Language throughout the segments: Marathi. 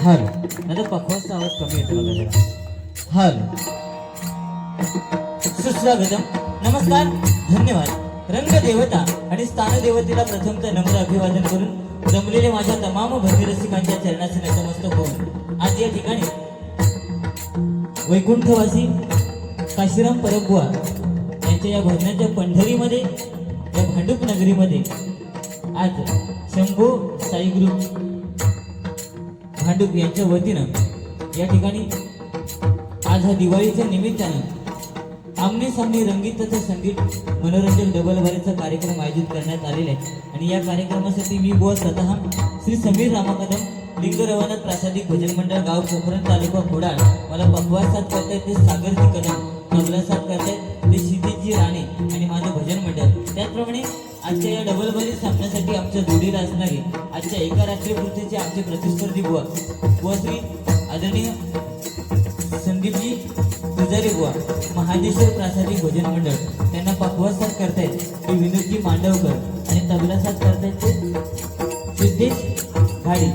हल नाही पखवाचा आवाज कमी येतो बघा जरा. हल सुस्वागतम, नमस्कार, धन्यवाद. रंगदेवता आणि स्थानदेवतेला प्रथमतः नम्र अभिवादन करून जमलेले माझ्या तमाम भक्तिरसिकांच्या चरणाचे नतमस्तक होऊन आज या ठिकाणी वैकुंठवासी काशीराम परबुवा यांच्या या भजनाच्या पंढरीमध्ये, या भांडूप नगरीमध्ये आज शंभू साई ग्रुप भांडूप यांच्या वतीनं या ठिकाणी आज हा दिवाळीच्या निमित्तानं आमने सामने रंगीत तथा संगीत मनोरंजन डबल बारीचा कार्यक्रम आयोजित करण्यात आलेला आहे. आणि या कार्यक्रमासाठी मी बुवा स्वतः श्री समीर रामाकदम लिंग रवानाथ प्रासादिक भजन मंडळ गाव पोखरण तालुका खोडाळ मला पखवाज साथ करतायत ते सागरजी कदम, तबला साथ करतायत ते क्षितिजी राणे आणि माझं भजन मंडळ. त्याचप्रमाणे आजच्या या डबल बारी सामन्यासाठी आमच्या जोडीला असणारी आजच्या एका रात्रीपुरतीचे आमचे प्रतिस्पर्धी बुवा श्री आदरणीय संदीपजी पुजारी बुवा महादेश्वर प्रासादिक भजन मंडळ, त्यांना पखवाज साथ करतायत ते विनोदजी मांडवकर आणि तबला साथ करतायत ते सिद्धेश घाडी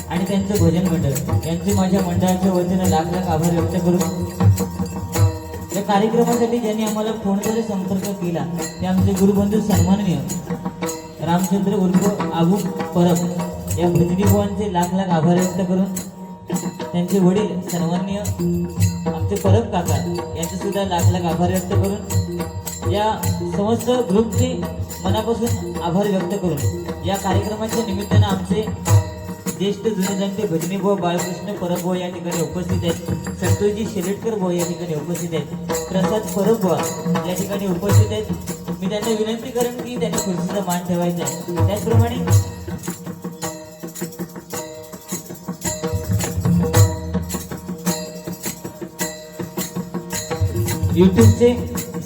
आणि त्यांचं भजन मंडळ. यांचे माझ्या मंडळाच्या वतीनं लाख लाख आभार व्यक्त करून या कार्यक्रमासाठी ज्यांनी आम्हाला फोनद्वारे संपर्क केला ते आमचे गुरुबंधू सन्माननीय रामचंद्र उर्फ आबू परब या भजनी बुवांचे लाख लाख आभार व्यक्त करून त्यांचे वडील सन्माननीय आमचे परब काका यांचे सुद्धा लाख लाख आभार व्यक्त करून या समस्त ग्रुपचे मनापासून आभार व्यक्त करून या कार्यक्रमाच्या निमित्तानं आमचे ज्येष्ठ जुनेजांचे भजनी बुवा बाळकृष्ण परब बुवा या ठिकाणी उपस्थित आहेत, संतोषजी शेलेटकर बुवा या ठिकाणी उपस्थित आहेत, प्रसाद परब बुवा या ठिकाणी उपस्थित आहेत. मी त्यांना विनंती करेन की त्यांनी खुर्चीचा मान ठेवायचा आहे. त्याचप्रमाणे युट्यूबचे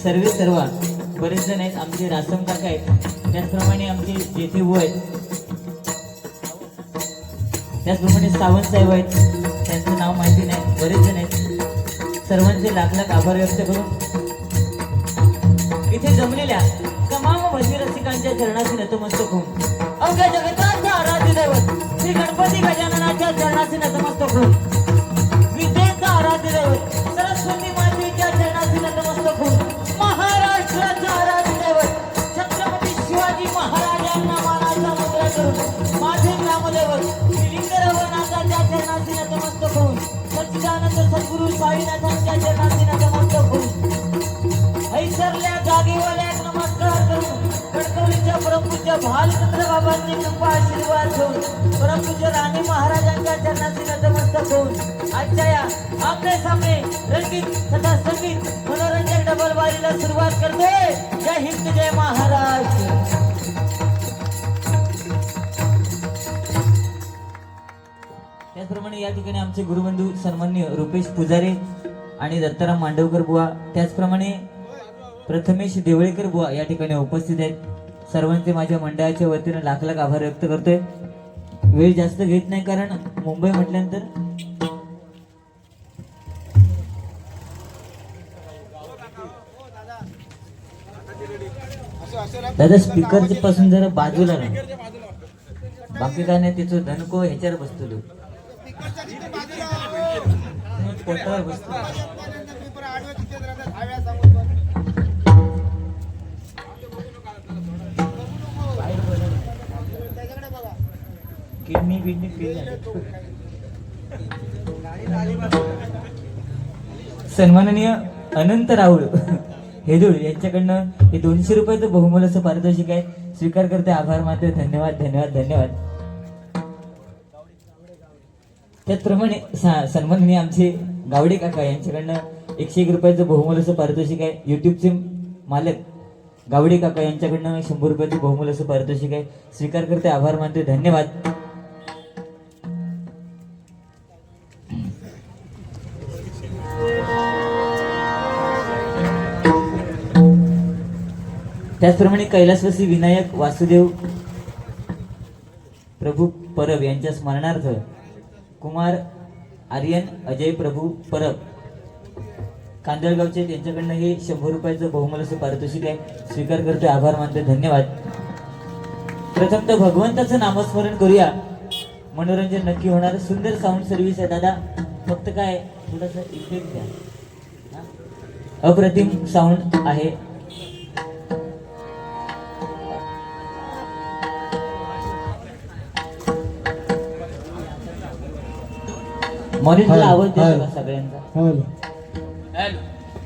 सर्व बरेच जण आहेत, आमचे रासम काका आहेत, त्याचप्रमाणे आमचे जेठे बुवा आहेत, त्याचप्रमाणे सावंत साहेब आहेत, त्यांचं नाव माहिती नाही, बरेच जण आहेत. सर्वांचे लाख लाख आभार व्यक्त करून इथे जमलेल्या तमाम भजनी रसिकांच्या चरणाशी नतमस्तक होऊन अवघ्या जगताचा आराध्य दैवत श्री गणपती गजानन महाराजांच्या चरणाशी नतमस्तक होऊन विद्येचा आराध्य दैवत सरस्वती मातेच्या चरणाशी नतमस्तक होऊन महाराष्ट्राचा आराध्य दैवत छत्रपती शिवाजी महाराजांना मानाचा मुद्रा करून माझे ग्रामदैवत लिंगरवनाथाच्या चरणाशी नतमस्तक होऊन सच्चिदानंद सद्गुरू साईनाथांच्या चरणाशी नतमस्तक होऊन ऐसरल्या जागेवाल्या नमस्कार करून कणकवलीच्या परमपूज्य भालचंद्र बाबांची कृपा आशीर्वाद घेऊन परमपूज्य राणी महाराजांच्या चरणाशी नतमस्तक होऊन आजच्या या आमने सामने रंगीत तथा संगीत मनोरंजक डबल वारीला सुरुवात करतोय. जय हिंद जय महाराष्ट्र. त्याचप्रमाणे या ठिकाणी आमचे गुरुबंधू सन्माननीय रुपेश पुजारे आणि दत्ताराम मांडवकर बुवा, त्याचप्रमाणे प्रथमेश देवळेकर बुवा या ठिकाणी उपस्थित आहेत. सर्वांचे माझ्या मंडळाच्या वतीने लाख लाख आभार व्यक्त करतोय. वेळ जास्त घेत नाही कारण मुंबई म्हटल्यानंतर दादा स्पीकर पासून जरा बाजूला राहा. बाकी काय नाही, त्याचं धनको ह्याच्यावर बसतो लोक पोटावर बसतो. किडनी बिडनी सन्माननीय अनंत राहुल हेदुळ यांच्याकडनं हे 200 रुपयाचं बहुमोलाचं पारितोषिक आहे. स्वीकार करते, आभार मानते. धन्यवाद धन्यवाद धन्यवाद. त्याचप्रमाणे सन्माननीय आमचे गावडे काका यांच्याकडनं 101 रुपयाचं बहुमोलाचं पारितोषिक आहे. युट्यूबचे मालक गावडे काका यांच्याकडनं 100 रुपयाचं बहुमोलाचं पारितोषिक आहे. स्वीकार करते, आभार मानते. धन्यवाद. त्याचप्रमाणे कैलासवासी विनायक वासुदेव प्रभू परब यांच्या स्मरणार्थ कुमार आर्यन अजय प्रभू परब कांदळगावचे त्यांच्याकडनं हे 100 रुपयाचं बहुमोलाचं पारितोषिक आहे. स्वीकार करते, आभार मानते. धन्यवाद. प्रथमतः भगवंताचं नामस्मरण करूया, मनोरंजन नक्की होणार. सुंदर साऊंड सर्व्हिस आहे दादा, फक्त काय थोडासा इफेक्ट द्या. अप्रतिम साऊंड आहे. मॉनिटरला आवाज देतो का सगळ्यांचा? Hello hello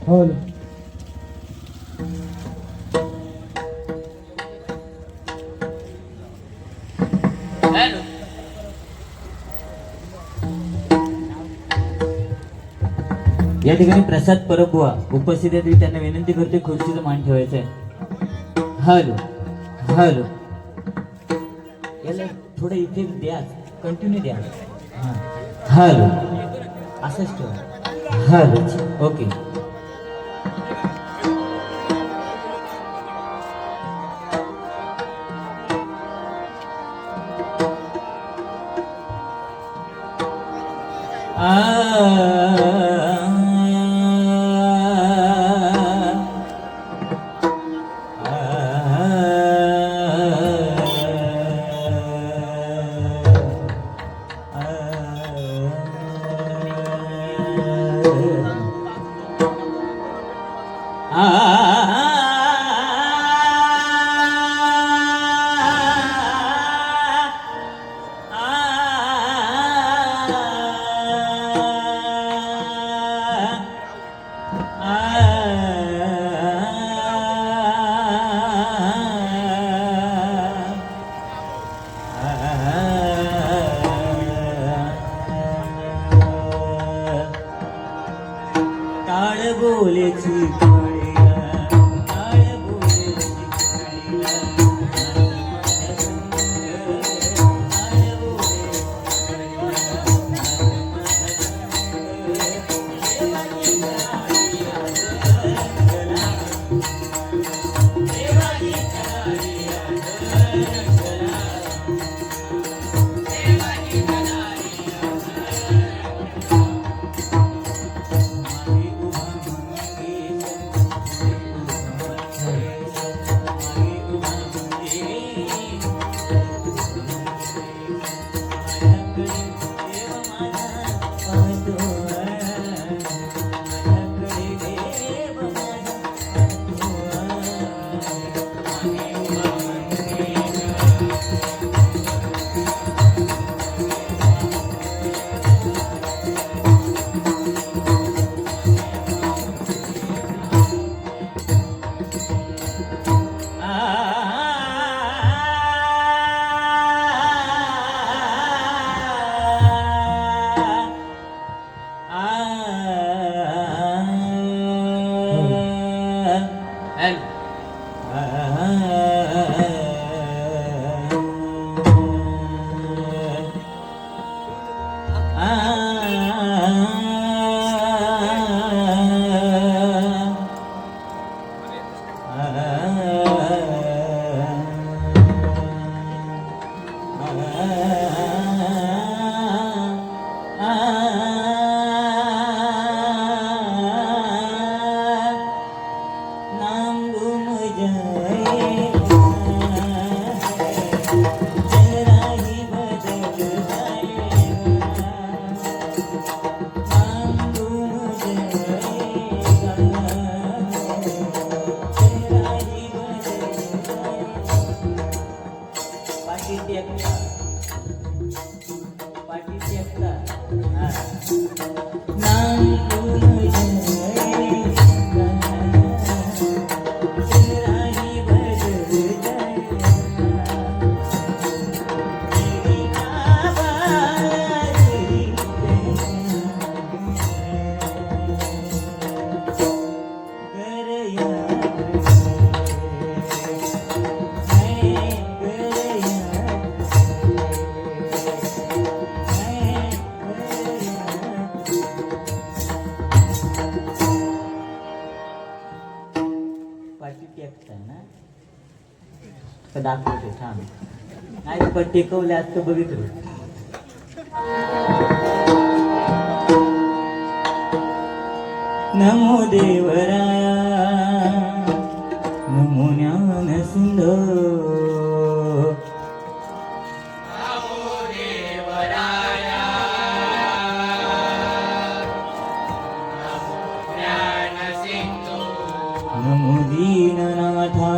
hello. हॅलो. या ठिकाणी प्रसाद परब बुवा उपस्थित आहेत. मी त्यांना विनंती करते खुर्चीचं मान ठेवायचं आहे. Hello hello. याला थोडं इफेक्ट द्या, कंटिन्यू द्या. हॅलो असंच ठेवा. हॅलो. ओके. दाखवते थांब नाही पण टेकवले असतं बघितलं नमो देवराया नमो ज्ञान सिंधो नमो दीननाथा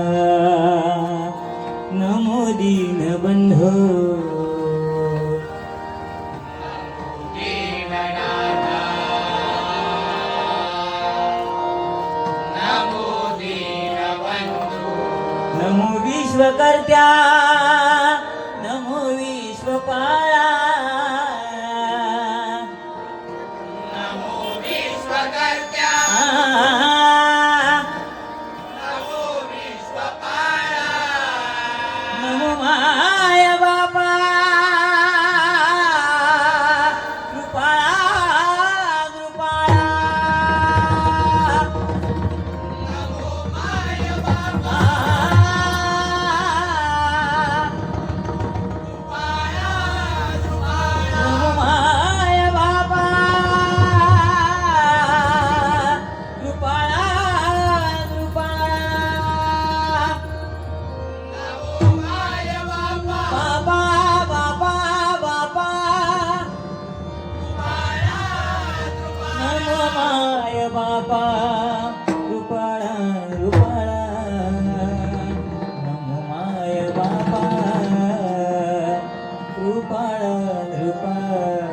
नमो दीनबंधो नमो विश्वकर्त्या नमो विश्वपाला नमो विश्वकर्त्या नमो विश्वपाला नमो माय बापा कृपाळा कृपाळा नमो माय बापा बापा कृपाळा कृपाळा नमो माय बापा कृपाळा कृपाळा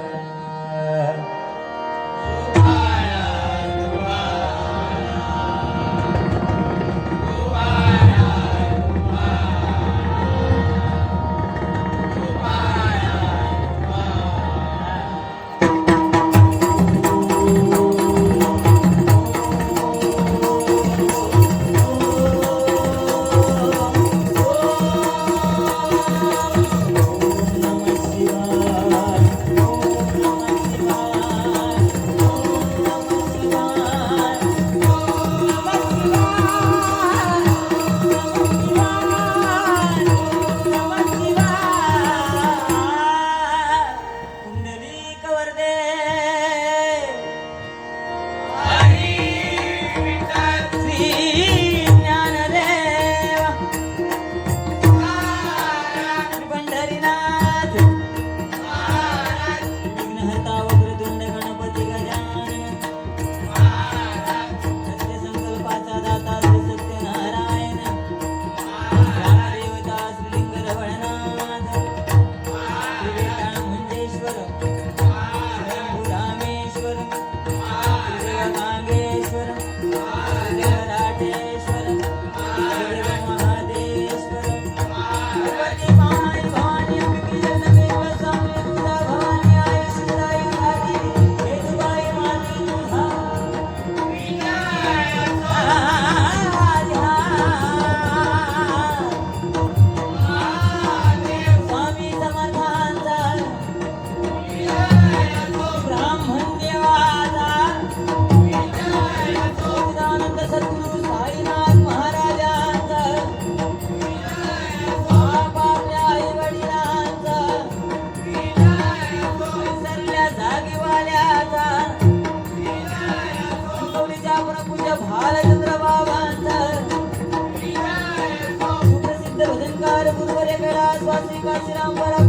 काशीराम परब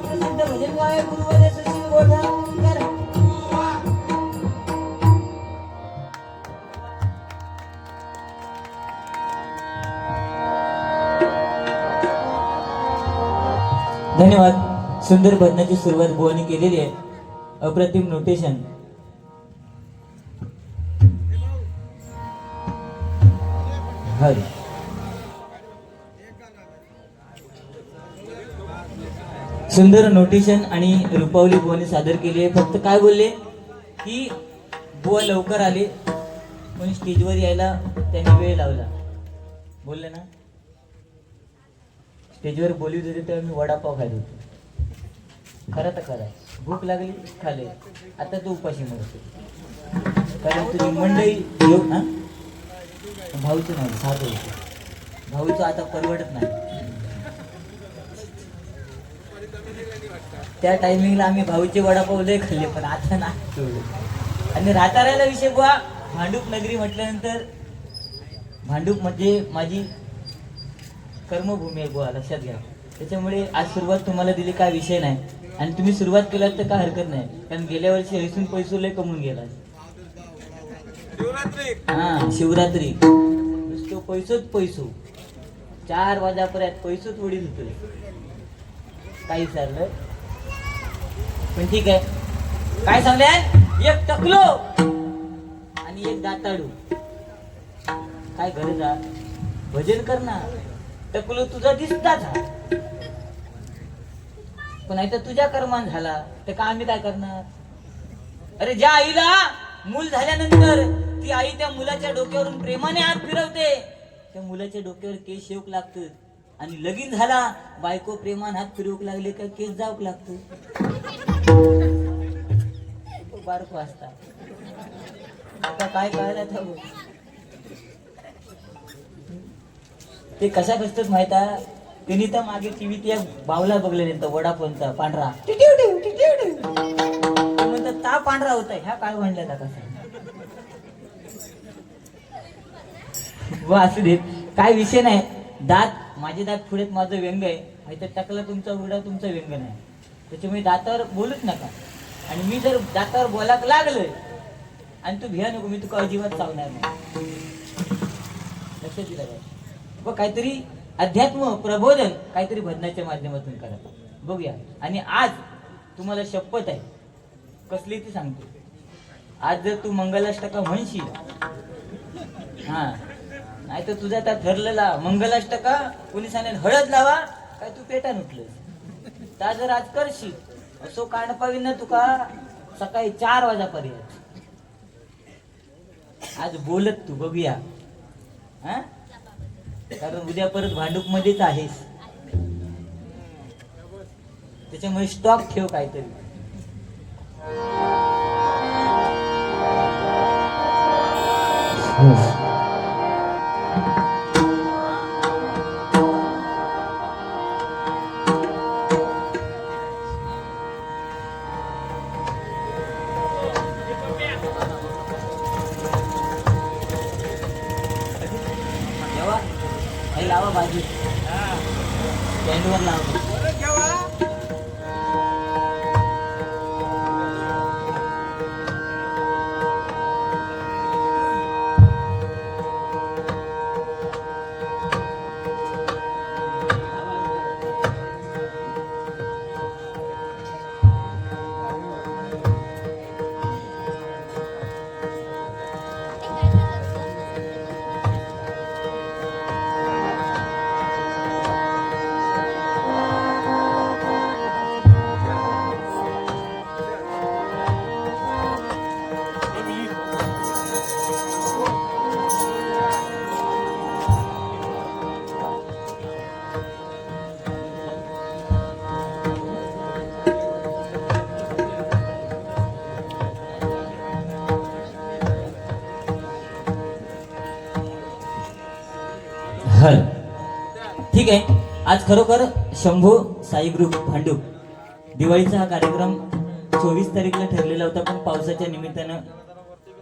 प्रसिद्ध भजन गायक गुरुवर्य सुशील गोठाणकर. धन्यवाद. सुंदर भजनाची सुरुवात बुवानी केलेली आहे. अप्रतिम नोटेशन. हरी सुंदर नोटेशन आणि रुपावली बुवाने सादर केली आहे. फक्त काय बोलले की बुवा लवकर आले पण स्टेजवर यायला त्यांनी वेळ लावला. बोलले ना, स्टेजवर बोलवत होते तेव्हा मी वडापाव खात होतो. खरं तर खरं, भूक लागली खाले. आता तू उपाशी मरतो कारण तुझी मंडळी भाऊचं नाही साथ होतं. भाऊचं आता परवडत नाही. त्या टायमिंगला आम्ही भाऊचे वडापाव लय खाल्ले पण आता नाही. आणि राहता विषय बुवा, भांडूप नगरी म्हटल्यानंतर भांडूप म्हणजे माझी कर्मभूमी आहे बुवा, लक्षात घ्या. त्याच्यामुळे आज सुरुवात तुम्हाला दिली काय विषय नाही. आणि तुम्ही सुरुवात केलात तर काय हरकत नाही, कारण गेल्या वर्षी हैसून पैसो लय कमवून गेला. हा शिवरात्री नुसतो पैसोच पैसो. 4 वाजापर्यंत पैसोच वडील होतो. काही चाललं पण ठीक आहे. काय सांगले, एक टकलो आणि एक दाताडू. काय गरज आहे, भजन कर ना. टकलो तुझा दिसता था पण आता तुझ्या कर्मान झाला तर का आम्ही काय करणार. अरे ज्या आईला मूल झाल्यानंतर ती आई त्या मुलाच्या डोक्यावरून प्रेमाने हात फिरवते, त्या मुलाच्या डोक्यावर केस शेवक लागतं. आणि लगीन झाला बायको प्रेमान हात फिरवूक लागले का केस जाऊक लागतो. बारको असता आता काय कळायला हवं. ते कशा कसतच माहित आहे. त्यांनी तर मागे टीव्हीत एक बावला बघले वडापावचा पांढरा म्हणतात ता पांढरा होता. ह्या काय म्हणल्या कसा व असू देत, काय विषय नाही. दात माझे दात पुढेत माझं व्यंग आहे तर टाकला तुमचा उडा तुमचा व्यंग नाही. त्याच्यामुळे दातावर बोलूच नका. आणि मी जर दातावर बोलाक लागलोय आणि तू भिया नको, मी तुका अजिबात चावणार नाही. लक्षात दिलं काय. व काहीतरी अध्यात्म प्रबोधन काहीतरी भजनाच्या माध्यमातून करा. बघूया. आणि आज तुम्हाला शपथ आहे कसली ती सांगतो. आज जर तू मंगलाष्टका म्हणशील, हा नाही तर तुझा त्या ठरलेला मंगलाष्टका कोणी सांगेल हळद लावा काय तू पेटा उठलं ता जर आज करशील असो कांड पावील ना तुका सकाळी 4 वाजापर्यंत. आज बोलत तू बघूया. हा कारण उद्या परत भांडूप मध्येच आहेस. त्याच्यामुळे स्टॉक ठेव काहीतरी. लावा बाजू स्टँडवर लावा. हर ठीक आहे. आज खरोखर शंभू साई ग्रुप भांडूप दिवाळीचा हा कार्यक्रम 24 तारीखला ठरलेला होता पण पावसाच्या निमित्तानं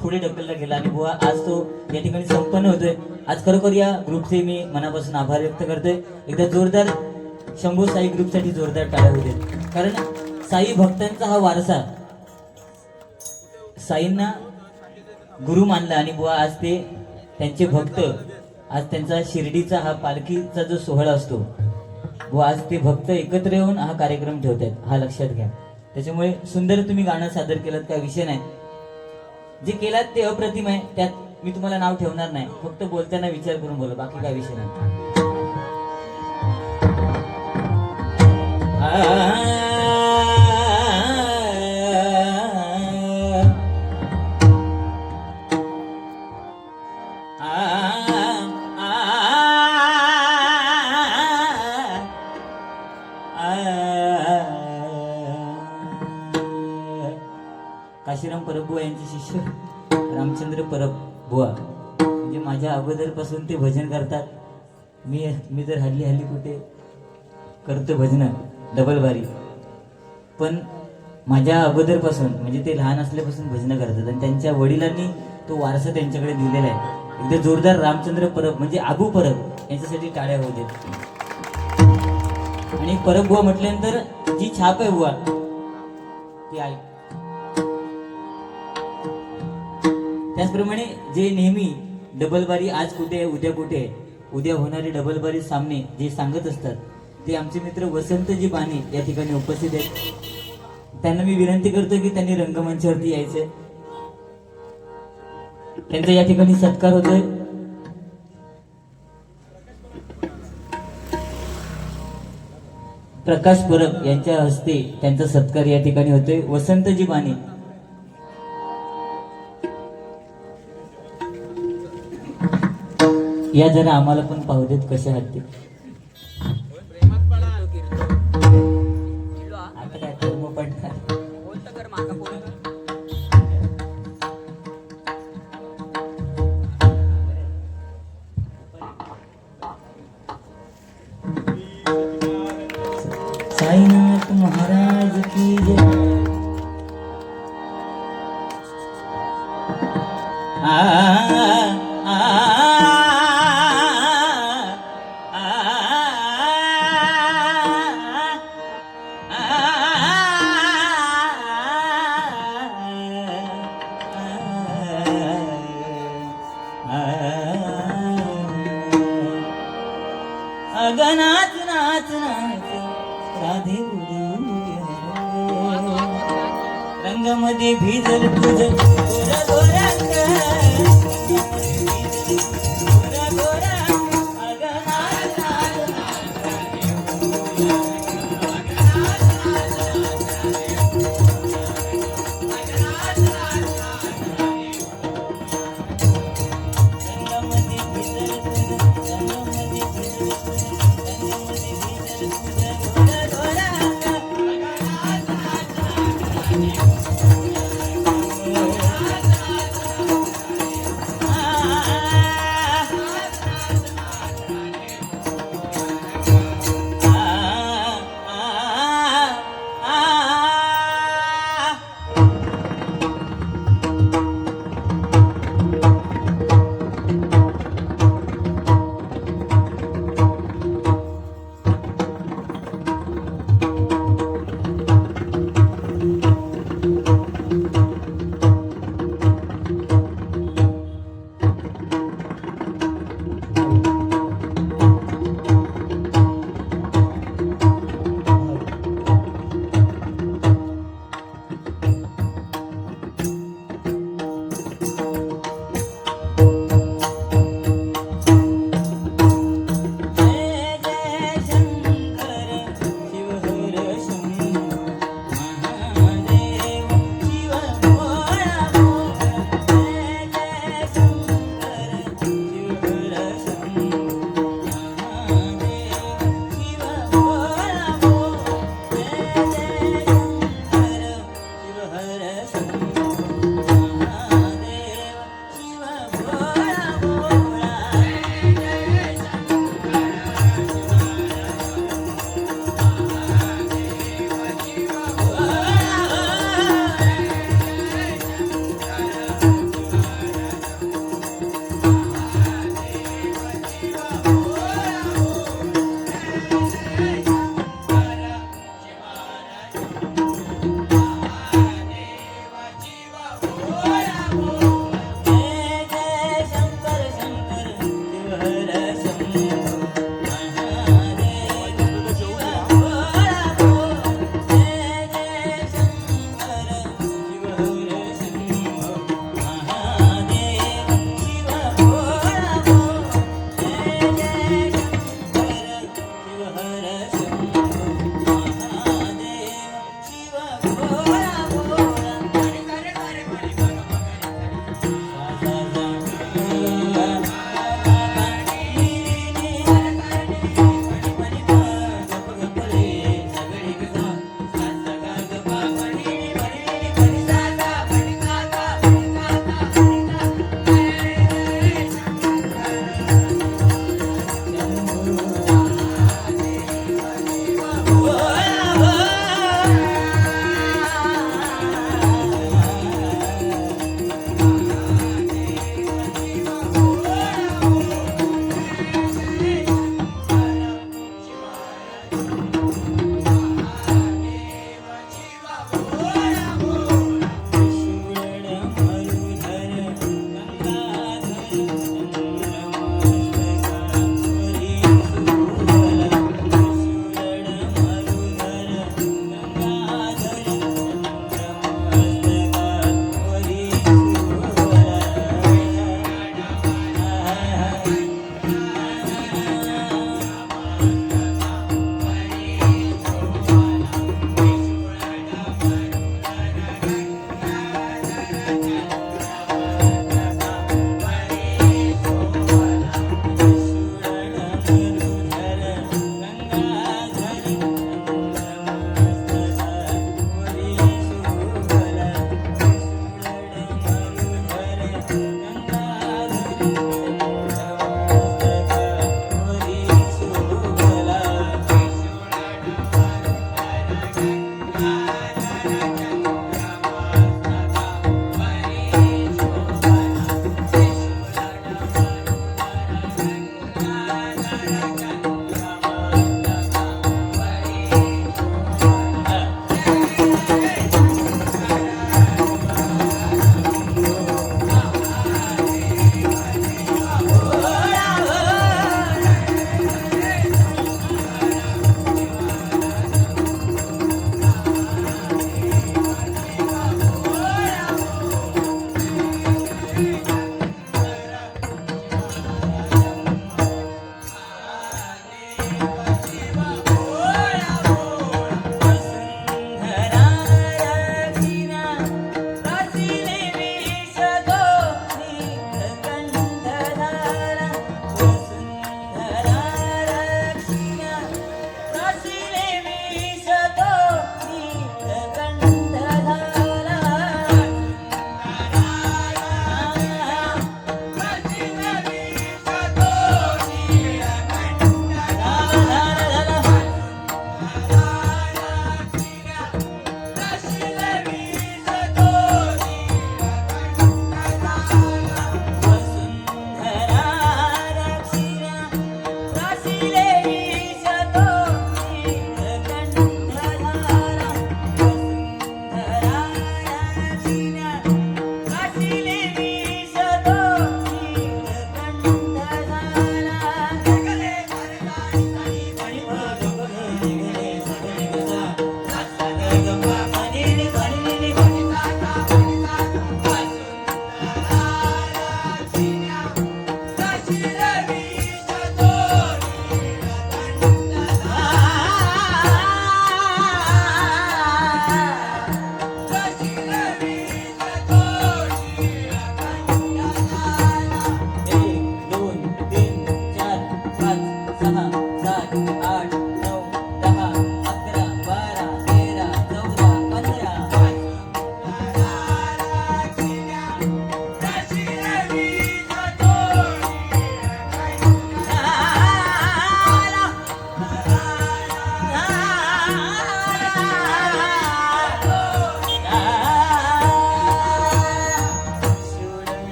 पुढे ढकलला गेला आणि बुवा आज तो या ठिकाणी संपन्न होतोय. आज खरोखर या ग्रुपचे मी मनापासून आभार व्यक्त करतोय. एकदा जोरदार शंभू साई ग्रुपसाठी जोरदार टाळ्या होऊ देत. कारण साई भक्तांचा हा वारसा, साईंना गुरु मानला आणि बुवा आज ते त्यांचे भक्त, आज त्यांचा शिर्डीचा हा पालखीचा जो सोहळा असतो, व आज ते भक्त एकत्र येऊन हा कार्यक्रम ठेवतात, हा लक्षात घ्या. त्याच्यामुळे सुंदर तुम्ही गाणं सादर केलं, काय विषय नाही. जे केलात ते अप्रतिम आहे, त्यात मी तुम्हाला नाव ठेवणार नाही, फक्त बोलताना विचार करून बोला, बाकी काय विषय नाही. काशीराम परबुवा यांचे शिष्य रामचंद्र परबुवा, म्हणजे माझ्या अगोदरपासून ते भजन करतात. मी जर हल्ली कुठे करतो भजन डबल बारी, पण माझ्या अगोदरपासून म्हणजे ते लहान असल्यापासून भजन करतात आणि त्यांच्या वडिलांनी तो वारसा त्यांच्याकडे दिलेला आहे. एकदा जोरदार रामचंद्र परब म्हणजे आबू परब यांच्यासाठी टाळ्या होऊ देत. आणि परब बुवा म्हटल्यानंतर जी छाप आहे बुवा ती आहे. त्याचप्रमाणे जे नेहमी डबलबारी आज कुठे आहे, उद्या कुठे आहे, उद्या होणारे डबलबारी सामने जे सांगत असतात, ते आमचे मित्र वसंतजी बाणे या ठिकाणी उपस्थित आहेत. त्यांना मी विनंती करतो की त्यांनी रंगमंचावरती यायचंय. त्यांचा या ठिकाणी सत्कार होतोय. प्रकाश परब यांच्या हस्ते त्यांचा सत्कार या ठिकाणी होतोय. वसंतजी बाणे या जरा आम्हाला पण पाहू देत कशा आहात ते. आता काय कर्म पडणार. साईनाथ महाराज की जय. अगनाच नाच नाच राधे रंगामध्ये भिजल तुझ गोरा गोरा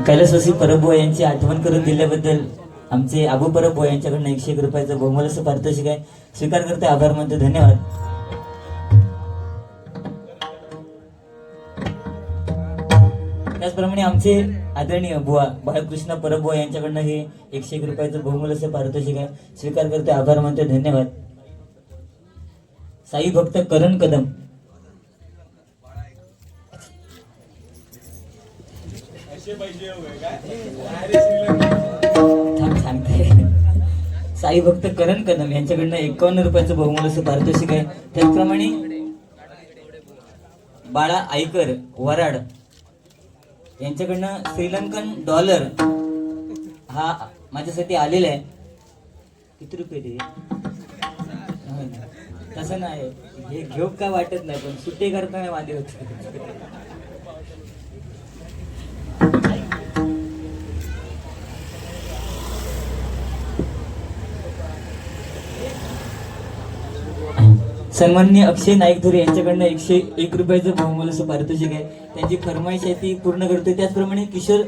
कैलासवासी परबुवा यांची आठवण करून दिल्याबद्दल आमचे आबू परबुवा यांच्याकडनं 101 रुपयाचं बहुमूल्य असं पारितोषिक आहे. स्वीकार करते, आभार मानते, धन्यवाद. त्याचप्रमाणे आमचे आदरणीय बुवा बाळकृष्ण परबुवा यांच्याकडनं हे 101 रुपयाचं बहुमूल्य असं पारितोषिक आहे. स्वीकार करते, आभार मानते, धन्यवाद. साई भक्त करण कदम साई भक्त करण कदम यांच्याकडनं 51 रुपयाचं बहुमूल्य असं पारितोषिक आहे. त्याचप्रमाणे बाळा आईकर वराड यांच्याकडनं श्रीलंकन $, हा माझ्यासाठी आलेला आहे. किती रुपये ते? तसं नाही, हे घेऊ काय वाटत नाही, पण सुट्टी करताना वादे होते. सन्माननीय अक्षय नाईकधुरे यांच्याकडनं 101 रुपयाचं बहुमूल्य असं पारितोषिक आहे. त्यांची फरमाईश आहे ती पूर्ण करतोय. त्याचप्रमाणे किशोर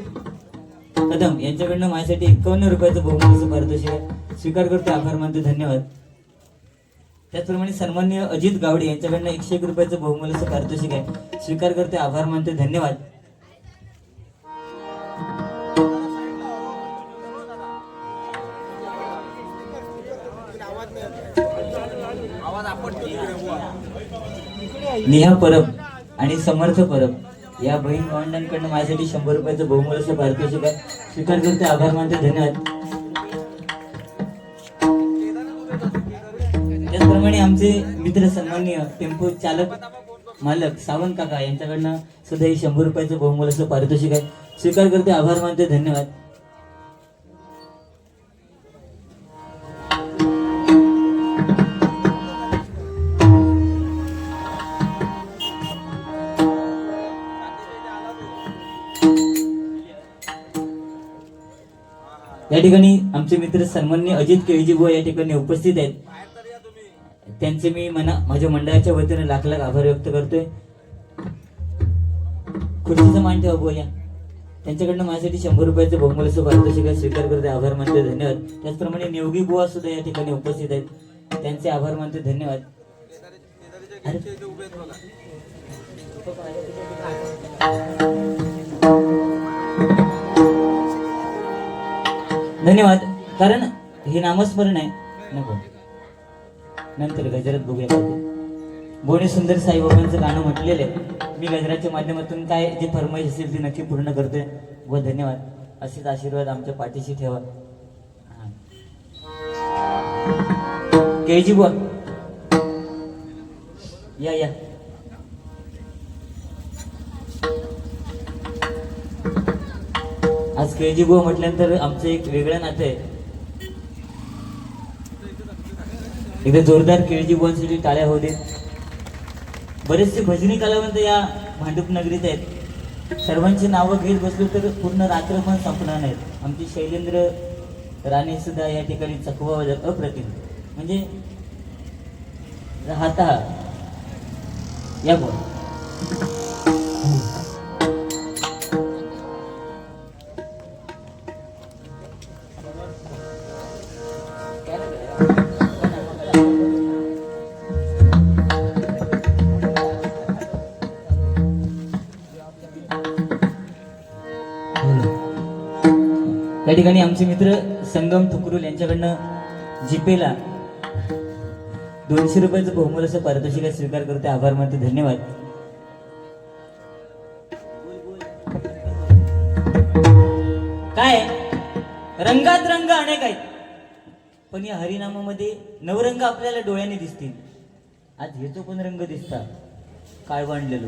कदम यांच्याकडनं माझ्यासाठी 51 रुपयाचं बहुमूल्य असं पारितोषिक आहे. स्वीकार करतो, आभार मानतो, धन्यवाद. त्याचप्रमाणे सन्माननीय अजित गावडे यांच्याकडनं 101 रुपयाचं बहुमूल्य असं पारितोषिक आहे. स्वीकार करते, आभार मानते, धन्यवाद. नेहा परब आणि समर्थ परब या बहीण भावंडांकडनं माझ्यासाठी 100 रुपयाचं बहुमूल्य असं पारितोषिक आहे. स्वीकार करते, आभार मानते, धन्यवाद. त्याचप्रमाणे आमचे मित्र सन्माननीय टेम्पो चालक मालक सावंत काका यांच्याकडनं सुद्धा हे 100 रुपयाचं बहुमूल्य असं पारितोषिक आहे. स्वीकार करते, आभार मानते, धन्यवाद. या ठिकाणी आमचे मित्र सन्माननीय अजित केळजीबुवा या ठिकाणी उपस्थित आहेत. त्यांचे मी माझ्या मंडळाच्या वतीने लाख लाख आभार व्यक्त करतोय. खुर्चीचा मान ठेवा बुवा या. त्यांच्याकडनं माझ्यासाठी 100 रुपयाचं बहुमूल्य असं पारितोषिक आहे. स्वीकार करते, आभार मानते, धन्यवाद. त्याचप्रमाणे नेवगी बुवा सुद्धा या ठिकाणी उपस्थित आहेत. त्यांचे आभार मानते, धन्यवाद. धन्यवाद. कारण हे नामस्मरण आहे, नको नंतर गजरात बघूया. बोणे सुंदर साईबाबांचं गाणं म्हटलेलं आहे. मी गजराच्या माध्यमातून काय जे फरमाईश असेल ती नक्की पूर्ण करतोय व धन्यवाद. असेच आशीर्वाद आमच्या पाठीशी ठेवा. केळजी बुवा या. आज केळजी बुवा म्हटल्यानंतर आमचं एक वेगळं नातं आहे. एकदा जोरदार केळजी बुवांसाठी टाळ्या होऊ दे. बरेचसे भजनी कलावंत या भांडूप नगरीत आहेत. सर्वांची नावं घेत बसलो तर पूर्ण रात्र पण संपणार नाहीत. आमची शैलेंद्र राणे सुद्धा या ठिकाणी चकवा वाजत अप्रतिम, म्हणजे राहता या बुवा. या ठिकाणी आमचे मित्र संगम ठुकरुल यांच्याकडनं जिपेला 200 रुपयाचं बहुमूल्य असं पारितोषिक स्वीकार करते. आभार मानते, धन्यवाद. काय रंगात रंग अनेक आहेत, पण या हरिनामामध्ये नवरंग आपल्याला डोळ्याने दिसतील. आज हेचो पण रंग दिसता काय बांधलेलो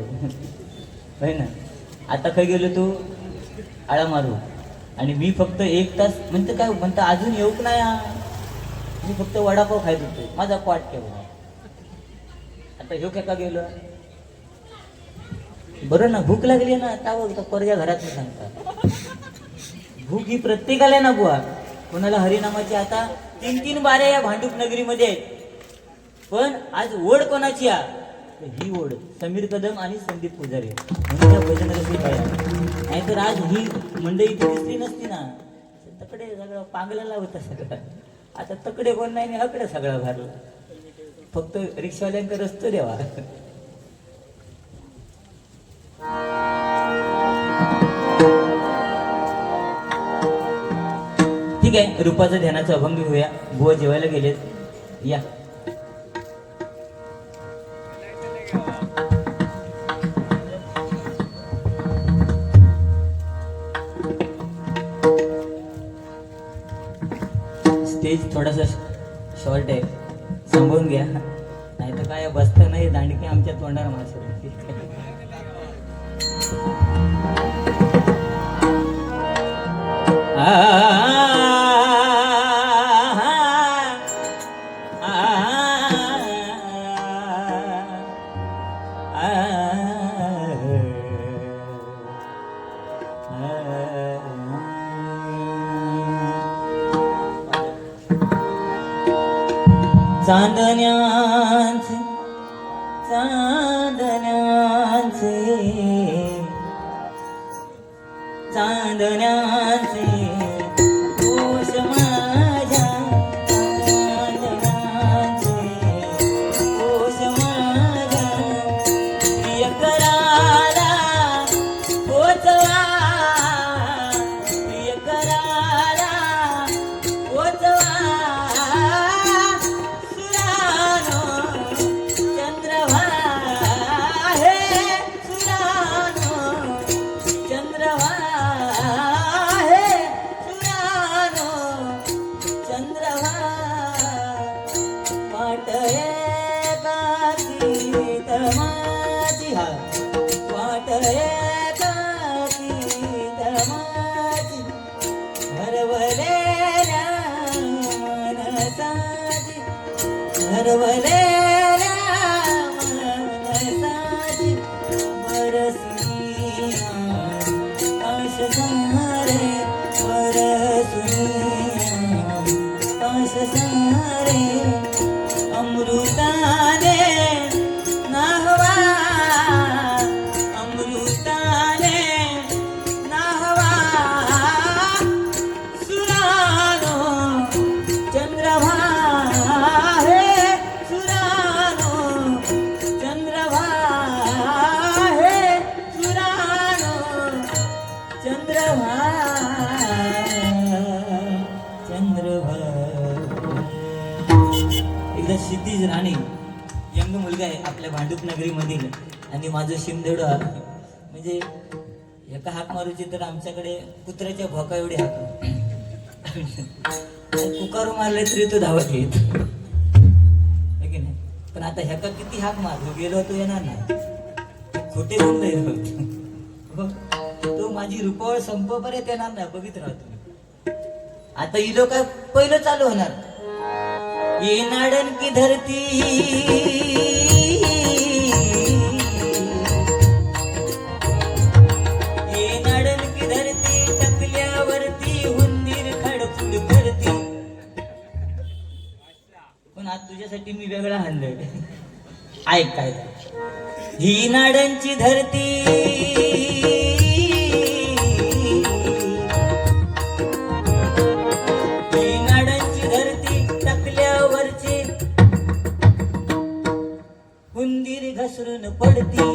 है ना. आता काय गेलो तू आळा मारू आणि मी फक्त 1 तास म्हणते काय म्हणता अजून येऊक नाही. मी फक्त वडापाव खायत होतो, माझा पाठ केवढा. आता ह्यो का गेलो बरं ना, भूक लागली ना तावं परजा घरात सांगता. भूक ही प्रत्येकाला ना बुवा. कोणाला हरिनामाची आता 3-3 बाऱ्या या भांडूप नगरीमध्ये आहेत, पण आज ओढ कोणाची ही ओढ समीर कदम आणि संदीप पुजारी म्हणून त्या भजन रसिक आहे. नाहीतर आज ही मंडई इथे दिसली नसती ना. तकडे सगळं पांगलेला होता सगळं. आता तकडे कोण नाही आणि हकडे सगळं भरलं. फक्त रिक्षावाल्यांकडे रस्तो द्यावा. ठीक आहे, रूपाचं ध्यानाचं अभंग घेऊया. बुवा जेवायला गेलेत, या. स्टेज थोडासा शॉर्ट आहे, सांभाळून घ्या. नाही तर काय बसता नाही, दांडकी आमच्या तोंडावर माणसं. चांदण्याचे चांदण्याचे चांदण्याचे कोश माझ्या चांदण्याचे कोश माझ्या प्रिय करारा पोचवा प्रिय करारा पोचवा हरवलेल्या मनसाची बरसुनिया काश सारे बरसुनिया काश सारे अमृताने नाहवा अमृताने नाहवा सुरानो चंद्रभा क्षितिज राणे यंग मुलगा आहे आपल्या भांडूप नगरीमधील. आणि माझं शिमदेवड म्हणजे एका हाक मारूची तर आमच्याकडे कुत्र्याच्या भोका एवढी हाक. कुकारू मारले तरी तो धावत येत की नाही. पण आता ह्याका किती हाक मारलो गेलो तो येणार नाही. खोटे बोलले तो माझी रुपवळ संपपर्यंत येणार नाही. बघित राहतो आता ही लोक पहिलं चालू होणार. ये नाडन की धरती ये नाडन की धरती टकल्यावरती हुंदीर खडफुड करती. पण आज तुझ्यासाठी मी वेगळा हाणलोय. ऐक काय ही नाडनची धरती हुंदीर घसरून पडती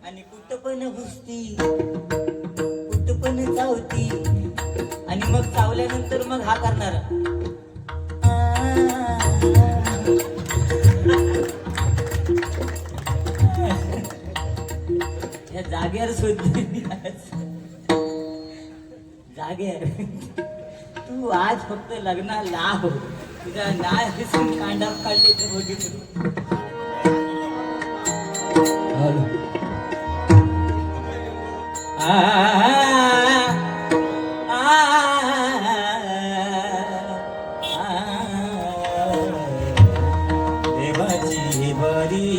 आणि कुठपण घुसती कुठपण चावती. आणि मग चावल्यानंतर मग हा करणार या जागेवर शोधली जागेवर. तू आज फक्त लग्नाला लाभ तुझ्या नाय कांडा काढले तर बघितलं. देवाची बरी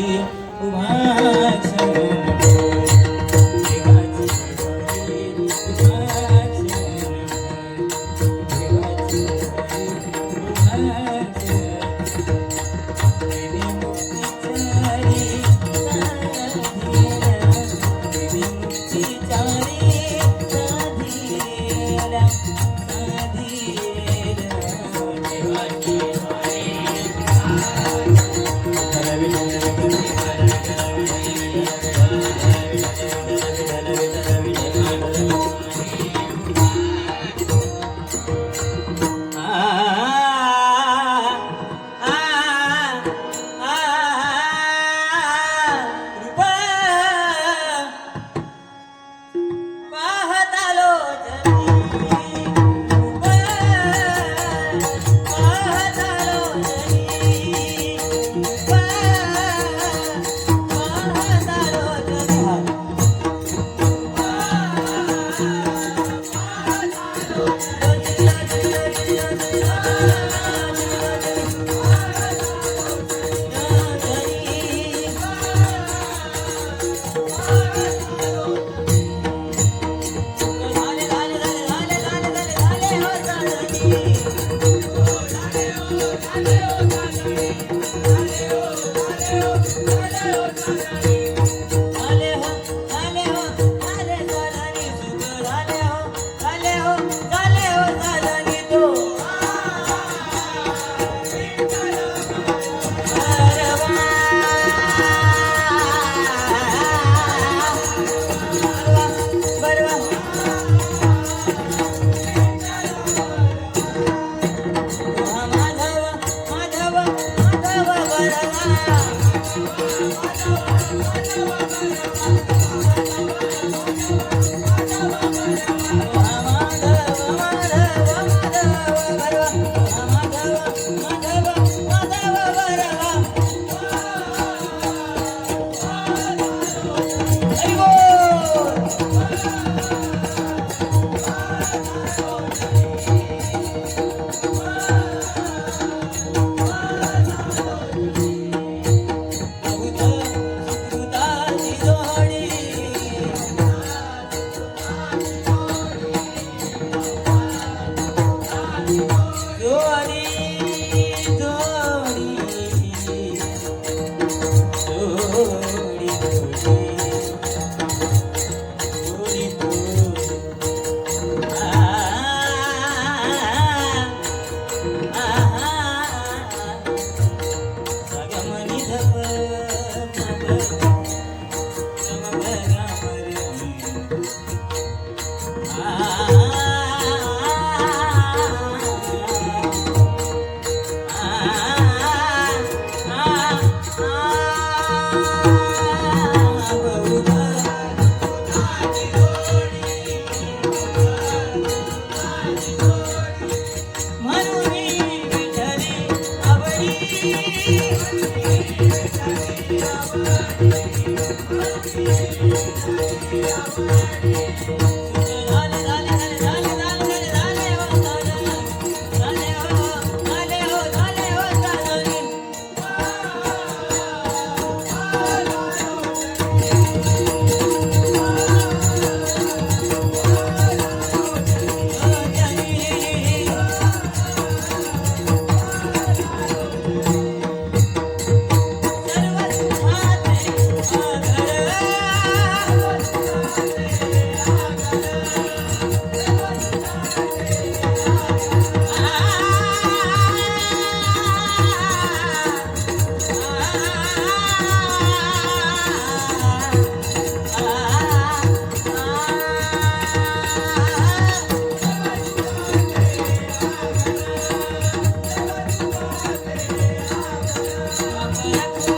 Thank you.